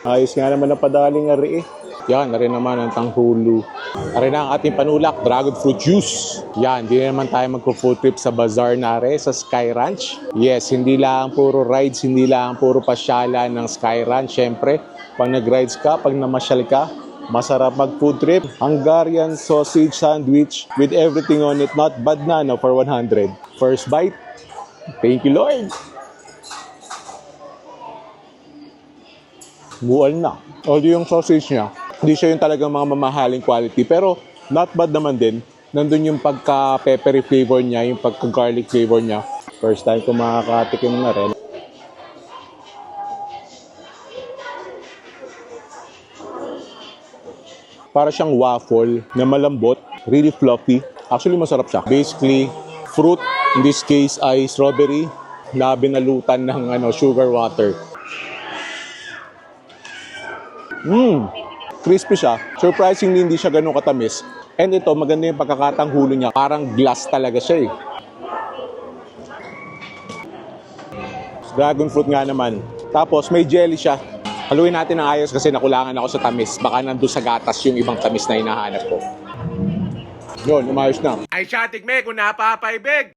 Ayos nga naman ang padaling ari eh. Yan, rin naman ang tanghulo. Ari na ang ating panulak, dragon fruit juice. Yan, di naman tayo magpo-full trip sa bazaar na are, sa Sky Ranch. Yes, hindi lang puro rides, hindi lang puro pasyalan ng Sky Ranch. Siyempre, pag nag-rides ka, pag namasyal ka, masarap mag-food trip. Hungarian sausage sandwich with everything on it. Not bad na, no, for 100. First bite. Thank you, Lord. Buwal na. Although yung sausage niya, hindi siya yung talagang mga mamahaling quality. Pero not bad naman din. Nandun yung pagka-peppery flavor niya, yung pagka-garlic flavor niya. First time ko makakatikim na rin. Para siyang waffle na malambot, really fluffy. Actually, masarap siya. Basically, fruit, in this case ay strawberry, na binalutan ng sugar water. Crispy siya. Surprisingly, hindi siya ganun katamis. And ito, maganda yung pagkakatanghulo niya. Parang glass talaga siya eh. Dragon fruit nga naman. Tapos, may jelly siya. Haluin natin ng ayos kasi nakulangan ako sa tamis. Baka nandun sa gatas yung ibang tamis na hinahanap ko. Yun, umayos na. Ay siya, tigme, kung napapaibig!